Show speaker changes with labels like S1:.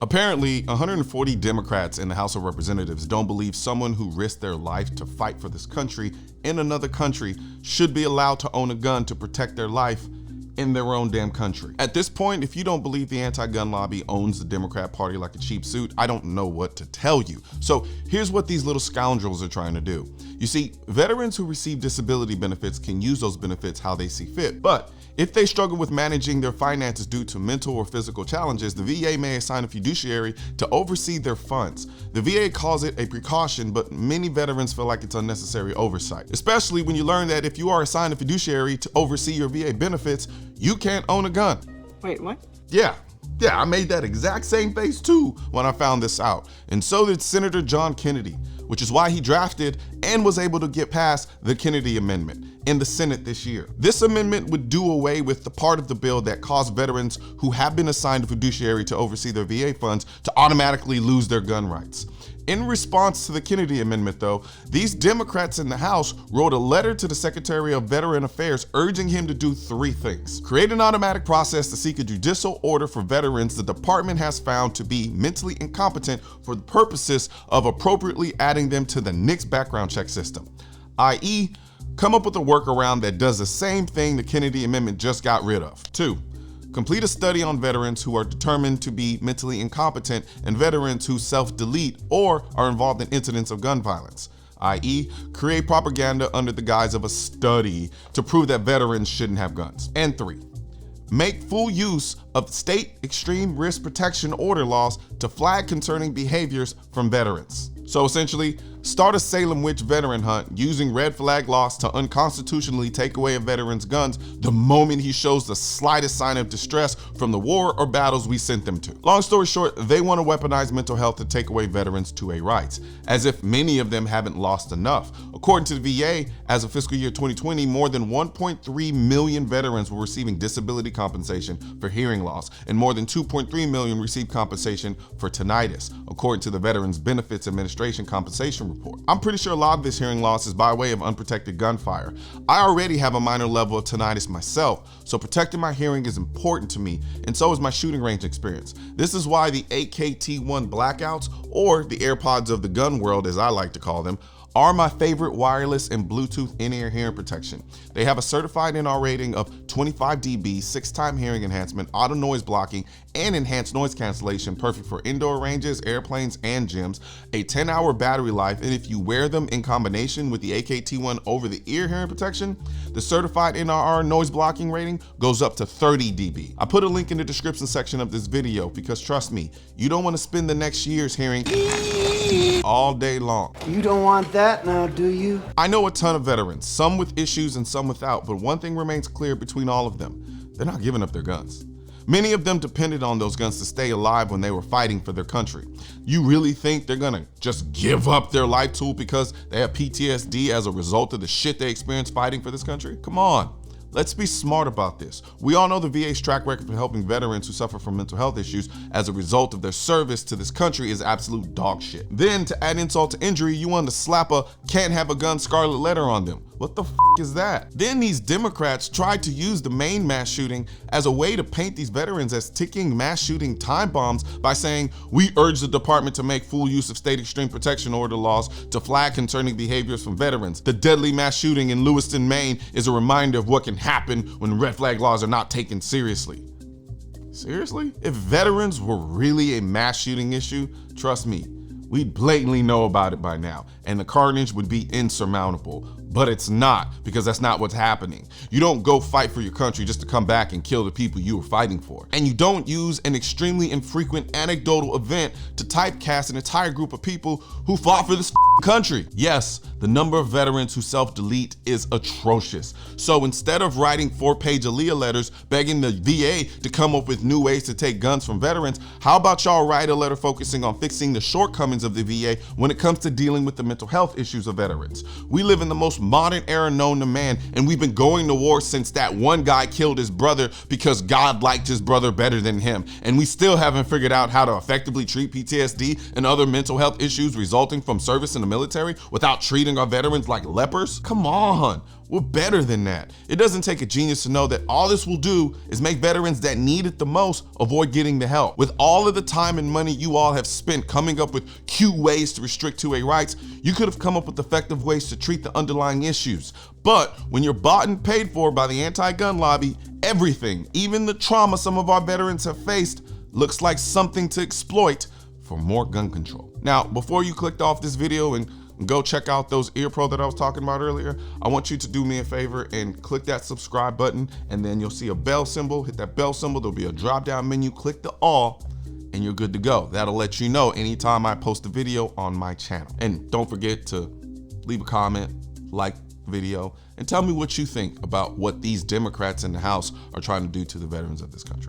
S1: Apparently, 140 Democrats in the House of Representatives don't believe someone who risked their life to fight for this country in another country should be allowed to own a gun to protect their life in their own damn country. At this point, if you don't believe the anti-gun lobby owns the Democrat Party like a cheap suit, I don't know what to tell you. So here's what these little scoundrels are trying to do. You see, veterans who receive disability benefits can use those benefits how they see fit, but if they struggle with managing their finances due to mental or physical challenges, the VA may assign a fiduciary to oversee their funds. The VA calls it a precaution, but many veterans feel like it's unnecessary oversight, especially when you learn that if you are assigned a fiduciary to oversee your VA benefits, you can't own a gun.
S2: Wait, what?
S1: Yeah, I made that exact same face too when I found this out. And so did Senator John Kennedy, which is why he drafted and was able to get past the Kennedy Amendment in the Senate this year. This amendment would do away with the part of the bill that caused veterans who have been assigned a fiduciary to oversee their VA funds to automatically lose their gun rights. In response to the Kennedy Amendment, though, these Democrats in the House wrote a letter to the Secretary of Veteran Affairs urging him to do 3 things. Create an automatic process to seek a judicial order for veterans the department has found to be mentally incompetent for the purposes of appropriately adding them to the NICS background check system, i.e., come up with a workaround that does the same thing the Kennedy Amendment just got rid of. 2. Complete a study on veterans who are determined to be mentally incompetent and veterans who self-delete or are involved in incidents of gun violence, i.e., create propaganda under the guise of a study to prove that veterans shouldn't have guns. And 3. Make full use of state extreme risk protection order laws to flag concerning behaviors from veterans. So essentially, start a Salem witch veteran hunt using red flag laws to unconstitutionally take away a veteran's guns the moment he shows the slightest sign of distress from the war or battles we sent them to. Long story short, they want to weaponize mental health to take away veterans' 2A rights, as if many of them haven't lost enough. According to the VA, as of fiscal year 2020, more than 1.3 million veterans were receiving disability compensation for hearing loss, and more than 2.3 million received compensation for tinnitus, according to the Veterans Benefits Administration Compensation Report. I'm pretty sure a lot of this hearing loss is by way of unprotected gunfire. I already have a minor level of tinnitus myself, so protecting my hearing is important to me, and so is my shooting range experience. This is why the AKT1 blackouts, or the AirPods of the gun world as I like to call them, are my favorite wireless and Bluetooth in-ear hearing protection. They have a certified NR rating of 25 dB, 6-time hearing enhancement, auto noise blocking, and enhanced noise cancellation, perfect for indoor ranges, airplanes, and gyms, a 10-hour battery life, and if you wear them in combination with the AKT1 over-the-ear hearing protection, the certified NRR noise blocking rating goes up to 30 dB. I put a link in the description section of this video because trust me, you don't want to spend the next years hearing all day long.
S2: You don't want that now, do you?
S1: I know a ton of veterans, some with issues and some without, but one thing remains clear between all of them. They're not giving up their guns. Many of them depended on those guns to stay alive when they were fighting for their country. You really think they're gonna just give up their life tool because they have PTSD as a result of the shit they experienced fighting for this country? Come on. Let's be smart about this. We all know the VA's track record for helping veterans who suffer from mental health issues as a result of their service to this country is absolute dog shit. Then, to add insult to injury, you want to slap a can't have a gun scarlet letter on them. What the f is that? Then these Democrats tried to use the Maine mass shooting as a way to paint these veterans as ticking mass shooting time bombs by saying, we urge the department to make full use of state extreme protection order laws to flag concerning behaviors from veterans. The deadly mass shooting in Lewiston, Maine is a reminder of what can happen when red flag laws are not taken seriously. Seriously? If veterans were really a mass shooting issue, trust me, we'd blatantly know about it by now, and the carnage would be insurmountable. But it's not, because that's not what's happening. You don't go fight for your country just to come back and kill the people you were fighting for. And you don't use an extremely infrequent anecdotal event to typecast an entire group of people who fought for this country. Yes, the number of veterans who self-delete is atrocious. So instead of writing 4-page Aaliyah letters begging the VA to come up with new ways to take guns from veterans, how about y'all write a letter focusing on fixing the shortcomings of the VA when it comes to dealing with the mental health issues of veterans? We live in the most modern era known to man, and we've been going to war since that one guy killed his brother because God liked his brother better than him, and we still haven't figured out how to effectively treat PTSD and other mental health issues resulting from service in the military without treating our veterans like lepers. Come on, We're better than that. It doesn't take a genius to know that all this will do is make veterans that need it the most avoid getting the help. With all of the time and money you all have spent coming up with cute ways to restrict 2A rights, you could have come up with effective ways to treat the underlying issues. But when you're bought and paid for by the anti-gun lobby, everything, even the trauma some of our veterans have faced, looks like something to exploit for more gun control. Now, before you clicked off this video and go check out those ear pro that I was talking about earlier, I want you to do me a favor and click that subscribe button, and then you'll see a bell symbol. Hit that bell symbol, there'll be a drop down menu, click the all, and you're good to go. That'll let you know anytime I post a video on my channel. And don't forget to leave a comment, like the video, and tell me what you think about what these Democrats in the House are trying to do to the veterans of this country.